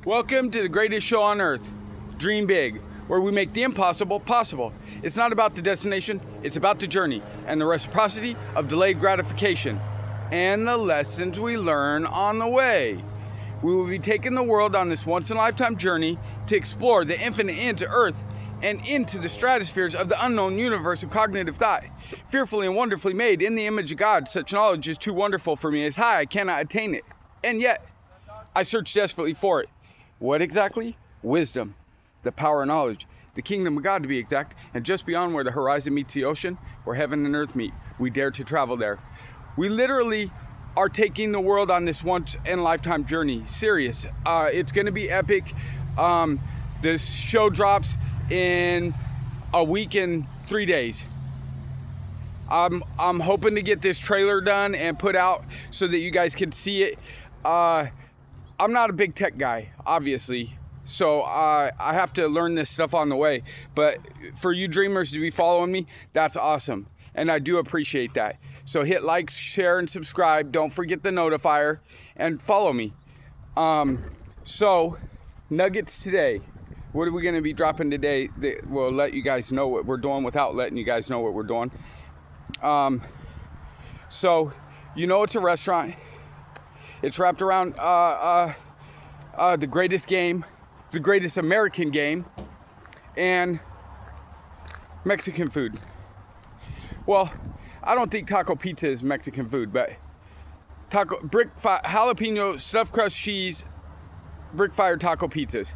Welcome to the greatest show on earth, Dream Big, where we make the impossible possible. It's not about the destination, it's about the journey and the reciprocity of delayed gratification and the lessons we learn on the way. We will be taking the world on this once-in-a-lifetime journey to explore the infinite into Earth and into the stratospheres of the unknown universe of cognitive thought. Fearfully and wonderfully made in the image of God, such knowledge is too wonderful for me. It's high, I cannot attain it. And yet, I search desperately for it. What exactly? Wisdom, the power of knowledge, the kingdom of God to be exact, and just beyond where the horizon meets the ocean, where heaven and earth meet, we dare to travel there. We literally are taking the world on this once-in-a-lifetime journey. Serious. It's going to be epic. The show drops in a week and 3 days. I'm hoping to get this trailer done and put out so that you guys can see it. I'm not a big tech guy, obviously, so I have to learn this stuff on the way. But for you dreamers to be following me, that's awesome, and I do appreciate that. So hit like, share, and subscribe. Don't forget the notifier, and follow me. So, nuggets today. What are we going to be dropping today that will let you guys know what we're doing without letting you guys know what we're doing? So, you know it's a restaurant. It's wrapped around the greatest game, the greatest American game, and Mexican food. Well, I don't think taco pizza is Mexican food, but jalapeno stuffed crust cheese, brick fire taco pizzas.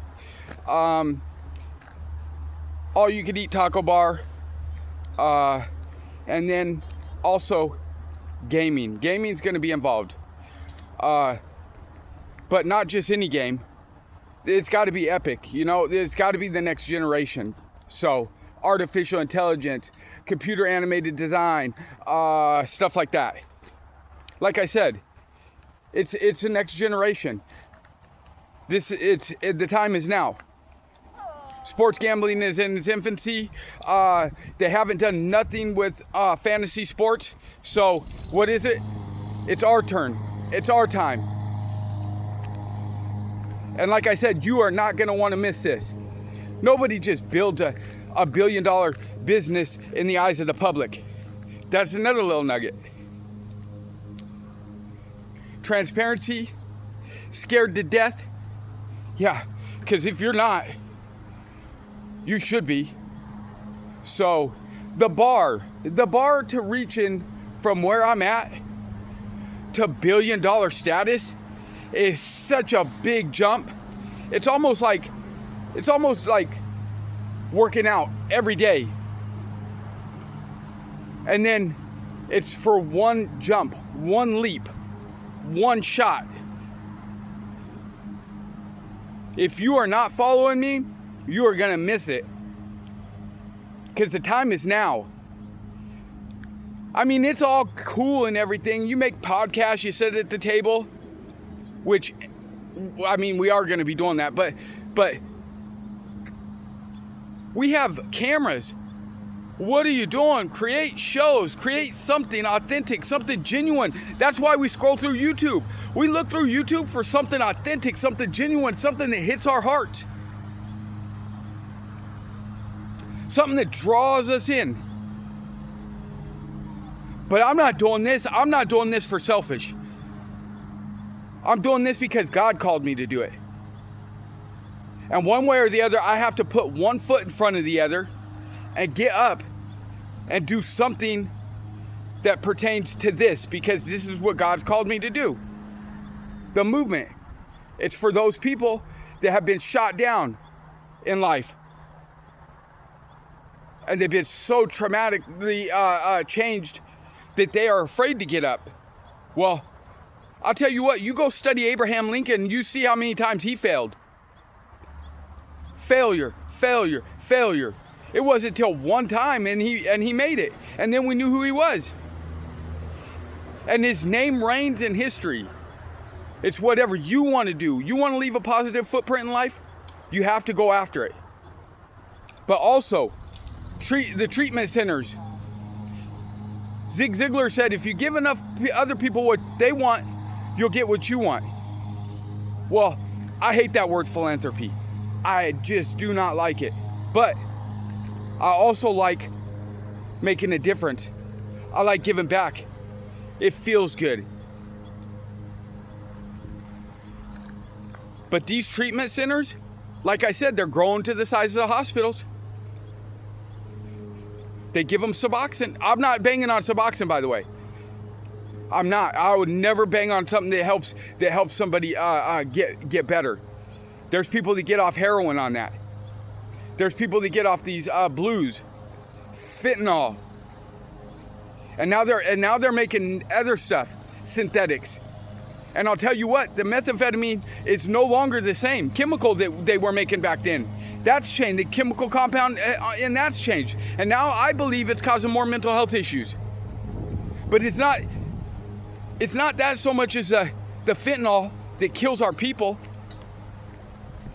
All you can eat taco bar, and then also gaming. Gaming's going to be involved. But not just any game. It's got to be epic, you know. It's got to be the next generation. So, artificial intelligence, computer animated design, stuff like that. Like I said, it's the next generation. The time is now. Sports gambling is in its infancy. They haven't done nothing with fantasy sports. So, what is it? It's our turn. It's our time. And like I said, you are not going to want to miss this. Nobody just builds a $1 billion business in the eyes of the public. That's another little nugget. Transparency, scared to death. Yeah, because if you're not, you should be. So the bar to reaching from where I'm at to $1 billion status is such a big jump. It's almost like working out every day. And then it's for one jump, one leap, one shot. If you are not following me, you are going to miss it. Because the time is now. I mean, it's all cool and everything. You make podcasts, you sit at the table, which, I mean, we are going to be doing that, but we have cameras. What are you doing? Create shows, create something authentic, something genuine. That's why we scroll through YouTube. We look through YouTube for something authentic, something genuine, something that hits our heart. Something that draws us in. But I'm not doing this for selfish. I'm doing this because God called me to do it. And one way or the other, I have to put one foot in front of the other and get up and do something that pertains to this, because this is what God's called me to do. The movement. It's for those people that have been shot down in life. And they've been so traumatically changed that they are afraid to get up. Well, I'll tell you what, you go study Abraham Lincoln, you see how many times he failed. Failure. It wasn't until one time and he made it. And then we knew who he was. And his name reigns in history. It's whatever you want to do. You want to leave a positive footprint in life? You have to go after it. But also, the treatment centers. Zig Ziglar said, if you give enough other people what they want, you'll get what you want. Well, I hate that word philanthropy. I just do not like it. But I also like making a difference. I like giving back. It feels good. But these treatment centers, like I said, they're growing to the size of the hospitals. They give them Suboxone. I'm not banging on Suboxone, by the way. I'm not. I would never bang on something that helps somebody get better. There's people that get off heroin on that. There's people that get off these blues, fentanyl, and now they're making other stuff, synthetics. And I'll tell you what, the methamphetamine is no longer the same chemical that they were making back then. That's changed. The chemical compound, and that's changed. And now I believe it's causing more mental health issues. But it's not that so much as the fentanyl that kills our people.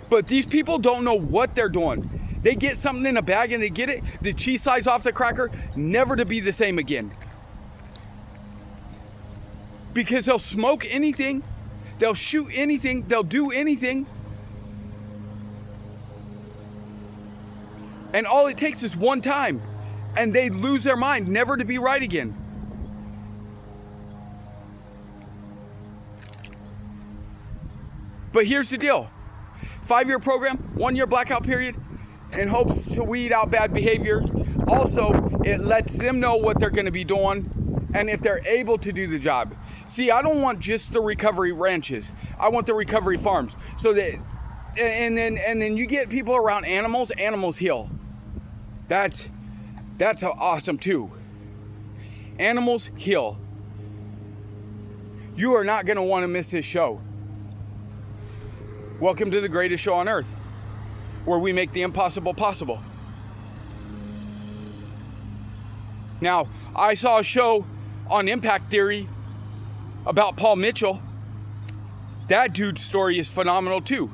But these people don't know what they're doing. They get something in a bag and they get it, the cheese slice off the cracker, never to be the same again. Because they'll smoke anything, they'll shoot anything, they'll do anything. And all it takes is one time, and they lose their mind, never to be right again. But here's the deal. 5-year program, 1-year blackout period, in hopes to weed out bad behavior. Also, it lets them know what they're going to be doing and if they're able to do the job. See, I don't want just the recovery ranches. I want the recovery farms. So that, and then you get people around animals. Animals heal. That's awesome too. Animals heal. You are not going to want to miss this show. Welcome to the greatest show on earth, where we make the impossible possible. Now, I saw a show on Impact Theory about Paul Mitchell. That dude's story is phenomenal too.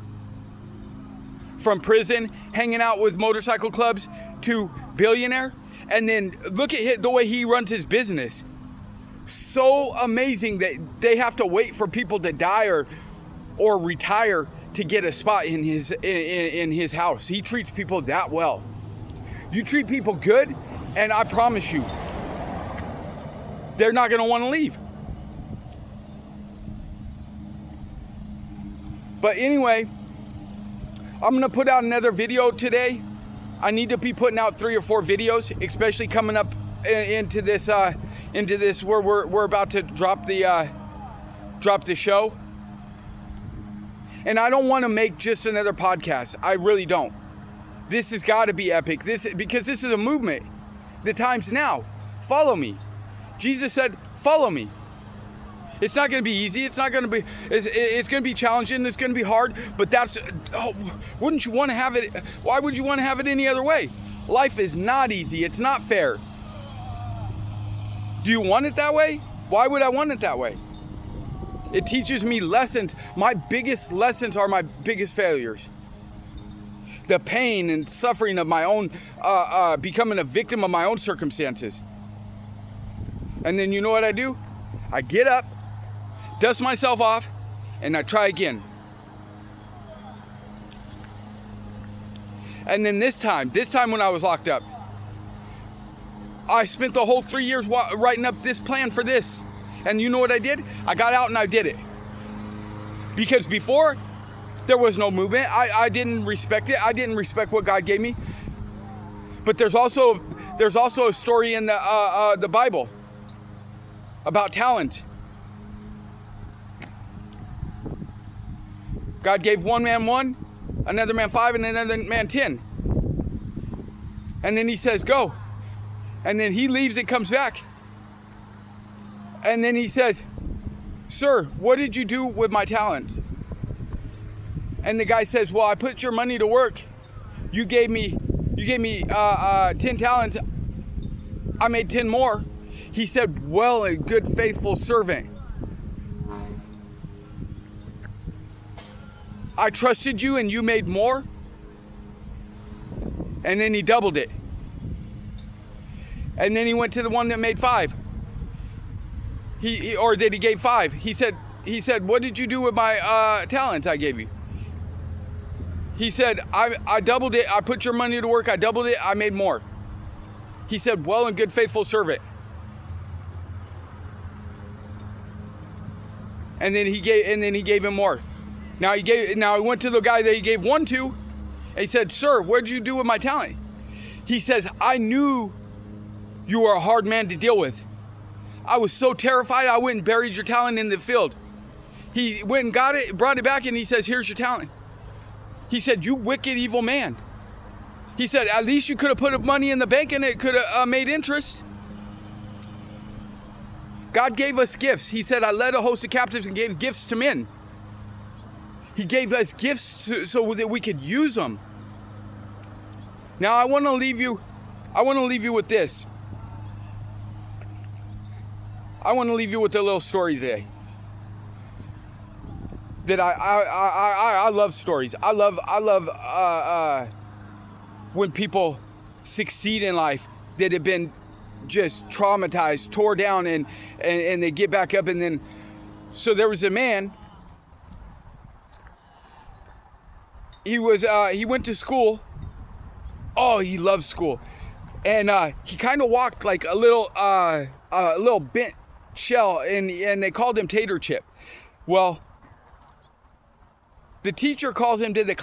From prison, hanging out with motorcycle clubs, to billionaire. And then look at the way he runs his business. So amazing that they have to wait for people to die or retire to get a spot in his house. He treats people that well. You treat people good, and I promise you, they're not going to want to leave. But anyway, I'm going to put out another video today. I need to be putting out 3 or 4 videos, especially coming up into this where we're about to drop the show. And I don't want to make just another podcast. I really don't. This has got to be epic. Because this is a movement. The time's now. Follow me. Jesus said, follow me. It's not going to be easy. It's going to be challenging. It's going to be hard. But wouldn't you want to have it? Why would you want to have it any other way? Life is not easy. It's not fair. Do you want it that way? Why would I want it that way? It teaches me lessons. My biggest lessons are my biggest failures. The pain and suffering of my own, becoming a victim of my own circumstances. And then you know what I do? I get up, dust myself off, and I try again. And then this time when I was locked up, I spent the whole 3 years writing up this plan for this. And you know what I did? I got out and I did it. Because before, there was no movement. I didn't respect it. I didn't respect what God gave me. But there's also a story in the Bible about talent. God gave one man 1, another man 5, and another man 10. And then he says, go. And then he leaves and comes back. And then he says, sir, what did you do with my talent? And the guy says, well, I put your money to work. You gave me 10 talents. I made 10 more. He said, well, a good, faithful servant. I trusted you and you made more. And then he doubled it. And then he went to the one that made 5. He gave 5. He said, what did you do with my talents I gave you? He said, I doubled it. I put your money to work. I doubled it. I made more. He said, well and good, faithful servant. And then he gave him more. Now he went to the guy that he gave one to, and he said, sir, what did you do with my talent? He says, I knew you were a hard man to deal with. I was so terrified, I went and buried your talent in the field. He went and got it, brought it back, and he says, here's your talent. He said, you wicked, evil man. He said, at least you could have put money in the bank and it could have made interest. God gave us gifts. He said, I led a host of captives and gave gifts to men. He gave us gifts so that we could use them. Now I want to leave you with this. I want to leave you with a little story today. That I love stories. I love when people succeed in life that have been just traumatized, tore down, and they get back up. And then, so there was a man. He went to school. Oh, he loved school, and he kind of walked like a little bent shell, and they called him Tater Chip. Well, the teacher calls him to the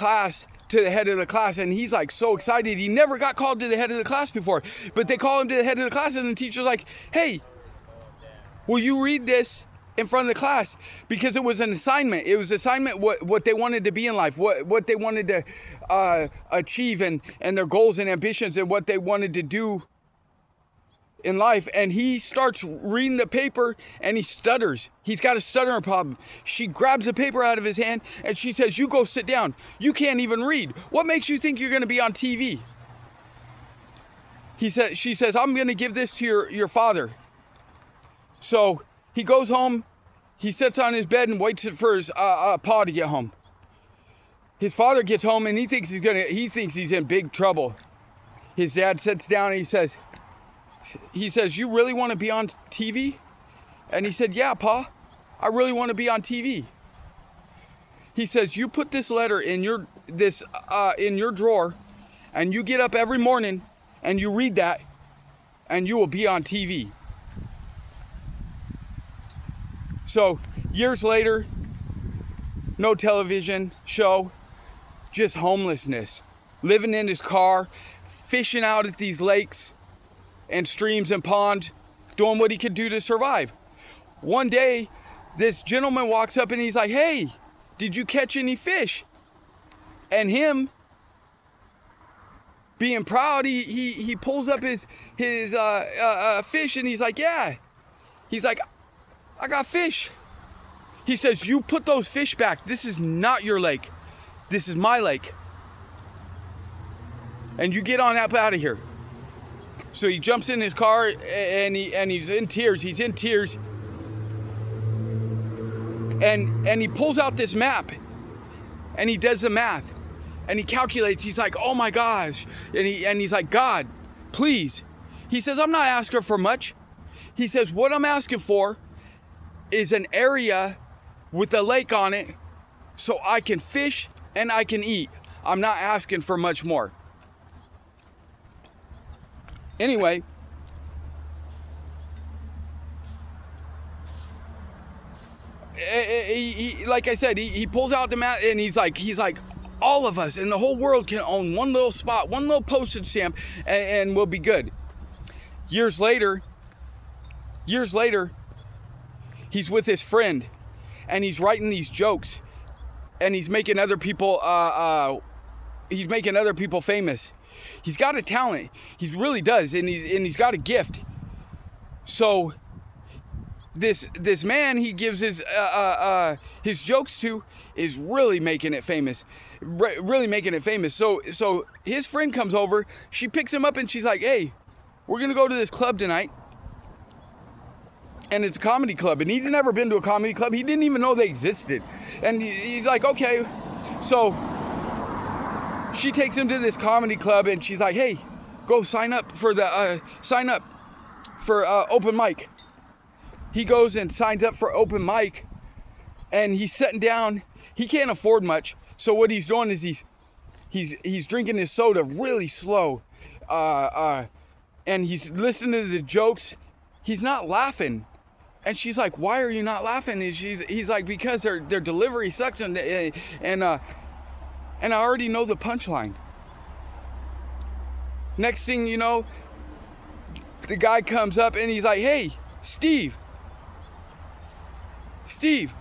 head of the class, and he's like so excited. He never got called to the head of the class before, but they call him to the head of the class, and the teacher's like, hey, will you read this in front of the class? Because it was an assignment. It was assignment what they wanted to be in life, what they wanted to achieve, and their goals and ambitions, and what they wanted to do in life. And he starts reading the paper, and he stutters. He's got a stuttering problem. She grabs the paper out of his hand, and she says, you go sit down. You can't even read. What makes you think you're going to be on TV? She says, I'm going to give this to your father. So he goes home, he sits on his bed and waits for his pa to get home. His father gets home, and he thinks he's in big trouble. His dad sits down, and he says, you really want to be on TV? And he said, yeah, Pa, I really want to be on TV. He says, you put this letter in your drawer, and you get up every morning and you read that, and you will be on TV. So years later, no television show, just homelessness, living in his car, fishing out at these lakes and streams and ponds, doing what he could do to survive. One day, this gentleman walks up and he's like, hey, did you catch any fish? And him, being proud, he pulls up his fish, and he's like, yeah. He's like, I got fish. He says, you put those fish back. This is not your lake. This is my lake. And you get on up out of here. So he jumps in his car, and he's in tears. He's in tears. And he pulls out this map, and he does the math, and he calculates. He's like, oh my gosh. And he's like, God, please. He says, I'm not asking for much. He says, what I'm asking for is an area with a lake on it so I can fish and I can eat. I'm not asking for much more. Anyway, like I said, he pulls out the map, and he's like, all of us in the whole world can own one little spot, one little postage stamp, and we'll be good. Years later, he's with his friend, and he's writing these jokes, and he's making other people famous. He's got a talent. He really does, and he's got a gift. So this man he gives his jokes to is really making it famous. Really making it famous. So his friend comes over, she picks him up, and she's like, hey, we're going to go to this club tonight. And it's a comedy club, and he's never been to a comedy club. He didn't even know they existed. And he's like, okay. So she takes him to this comedy club, and she's like, hey, go sign up for open mic. He goes and signs up for open mic, and he's sitting down. He can't afford much. So what he's doing is he's drinking his soda really slow, and he's listening to the jokes. He's not laughing. And she's like, "Why are you not laughing?" And he's like, "Because their delivery sucks, and I already know the punchline." Next thing you know, the guy comes up and he's like, "Hey, Steve, Steve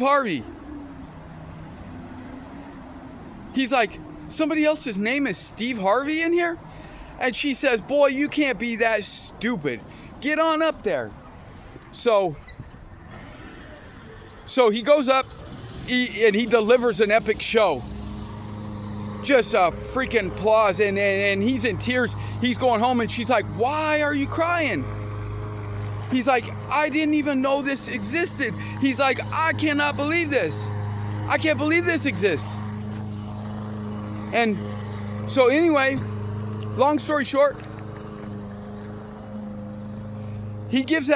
Harvey." He's like, "Somebody else's name is Steve Harvey in here?" And she says, "Boy, you can't be that stupid. Get on up there." So he goes up and he delivers an epic show. Just a freaking applause, and he's in tears. He's going home, and she's like, "Why are you crying?" He's like, "I didn't even know this existed." He's like, "I cannot believe this. I can't believe this exists." And so anyway, long story short, he sends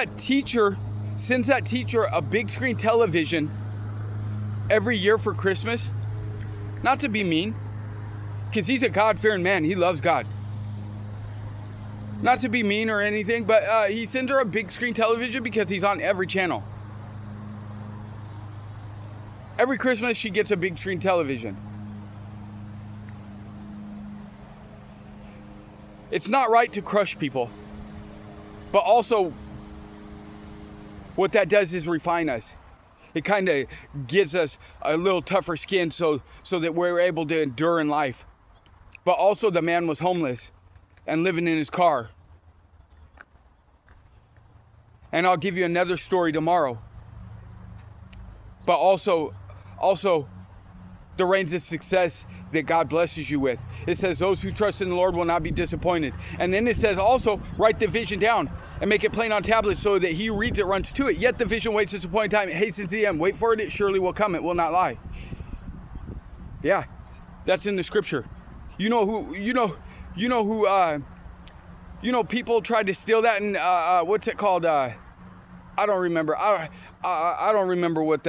that teacher a big screen television every year for Christmas. Not to be mean, because he's a God-fearing man. He loves God. Not to be mean or anything, but he sends her a big screen television because he's on every channel. Every Christmas, she gets a big screen television. It's not right to crush people, but also what that does is refine us. It kind of gives us a little tougher skin so that we're able to endure in life. But also the man was homeless and living in his car. And I'll give you another story tomorrow. But also the reigns of success that God blesses you with. It says those who trust in the Lord will not be disappointed. And then it says also write the vision down and make it plain on tablets so that he who reads it runs to it. Yet the vision waits its appointed time. It hastens to the end. Wait for it. It surely will come. It will not lie. Yeah, that's in the scripture. People tried to steal that, and what's it called? I don't remember. I don't remember what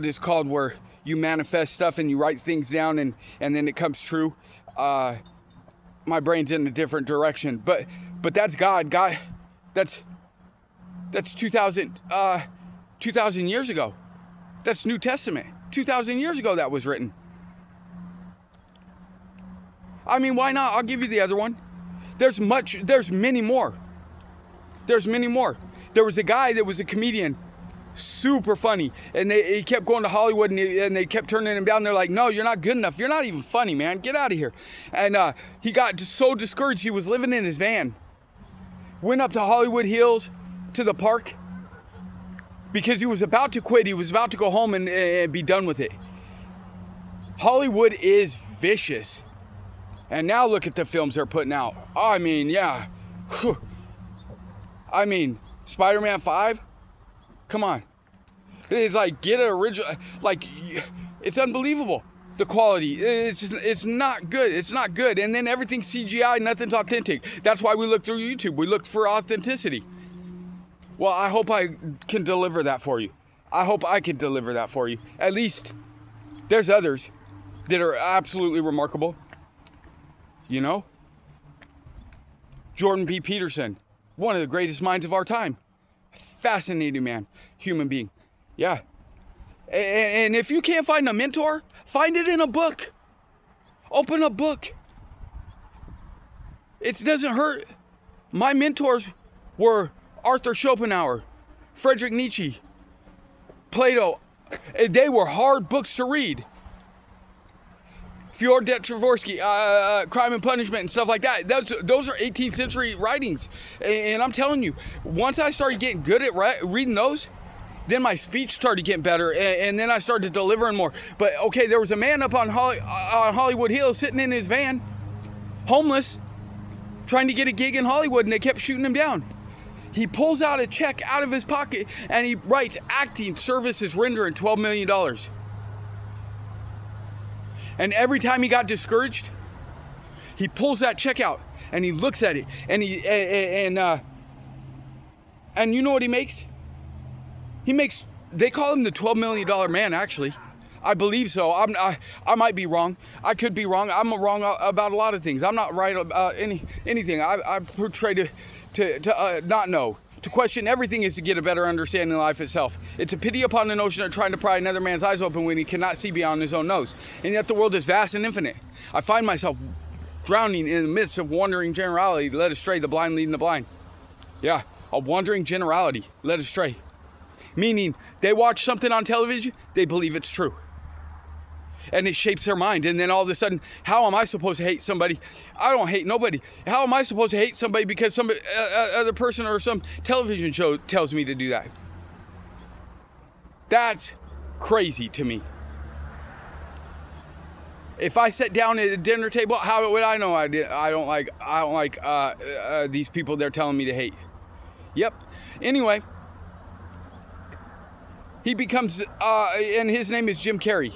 it's called, where you manifest stuff and you write things down and then it comes true. My brain's in a different direction, but that's God. God, that's 2,000 years ago. That's New Testament. 2,000 years ago that was written. I mean, why not? I'll give you the other one. There's many more. There's many more. There was a guy that was a comedian, super funny, and he kept going to Hollywood, and they kept turning him down. They're like, "No, you're not good enough. You're not even funny, man. Get out of here." And he got so discouraged, he was living in his van. Went up to Hollywood Hills, to the park, because he was about to quit. He was about to go home and be done with it. Hollywood is vicious. And now look at the films they're putting out. I mean, yeah. I mean, Spider-Man 5? Come on. It's like, get it original. Like, it's unbelievable. The quality. It's not good. It's not good. And then everything's CGI, nothing's authentic. That's why we look through YouTube. We look for authenticity. Well, I hope I can deliver that for you. I hope I can deliver that for you. At least there's others that are absolutely remarkable. You know? Jordan B. Peterson, one of the greatest minds of our time. Fascinating man, human being. Yeah. And if you can't find a mentor, find it in a book. Open a book. It doesn't hurt. My mentors were Arthur Schopenhauer, Friedrich Nietzsche, Plato. They were hard books to read. Fyodor Dostoevsky, Crime and Punishment and stuff like that. Those are 18th century writings. And I'm telling you, once I started getting good at reading those, then my speech started getting better, and then I started delivering more. But okay, there was a man up on Hollywood Hills sitting in his van, homeless, trying to get a gig in Hollywood, and they kept shooting him down. He pulls out a check out of his pocket, and he writes, "Acting services rendering $12 million. And every time he got discouraged, he pulls that check out and he looks at it, and and you know what he makes? He makes They call him the $12 million man, actually. I believe so. I might be wrong. I could be wrong. I'm wrong about a lot of things. I'm not right about anything. I portray to not know. To question everything is to get a better understanding of life itself. It's a pity upon the notion of trying to pry another man's eyes open when he cannot see beyond his own nose. And yet the world is vast and infinite. I find myself drowning in the midst of wandering generality, led astray, the blind leading the blind. Yeah, a wandering generality, led astray. Meaning, they watch something on television, they believe it's true. And it shapes their mind. And then all of a sudden, how am I supposed to hate somebody? I don't hate nobody. How am I supposed to hate somebody because some other person or some television show tells me to do that? That's crazy to me. If I sat down at a dinner table, how would I know I don't like these people they're telling me to hate? Yep. Anyway, he becomes, and his name is Jim Carrey.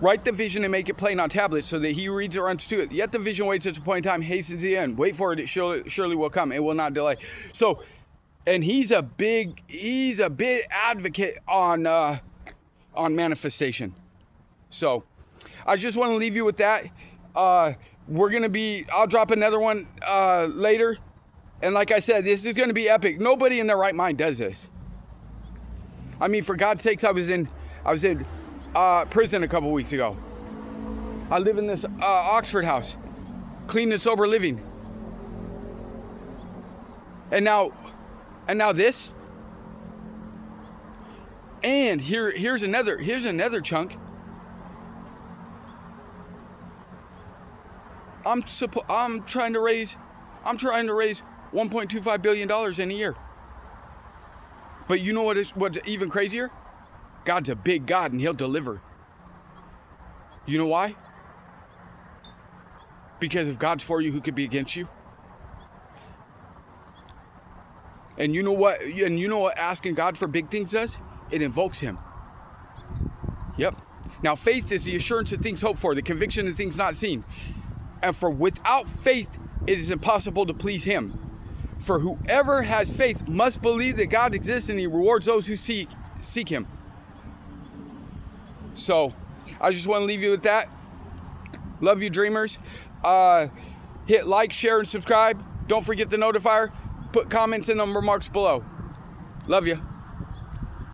Write the vision and make it plain on tablets so that he who reads it runs to it. Yet the vision waits at a point in time, hastens the end. Wait for it, it surely will come. It will not delay. So, and he's a big advocate on manifestation. So, I just want to leave you with that. I'll drop another one later. And like I said, this is going to be epic. Nobody in their right mind does this. I mean, for God's sakes, I was in prison a couple weeks ago. I live in this Oxford house, clean and sober living. And now this. And here's another chunk. I'm trying to raise $1.25 billion in a year. But you know what's even crazier? God's a big God and he'll deliver. You know why? Because if God's for you, who could be against you? And you know what asking God for big things does? It invokes him. Yep. Now faith is the assurance of things hoped for, the conviction of things not seen. And for without faith, it is impossible to please him. For whoever has faith must believe that God exists and he rewards those who seek him. So, I just want to leave you with that. Love you, dreamers. Hit like, share, and subscribe. Don't forget the notifier. Put comments in the remarks below. Love you.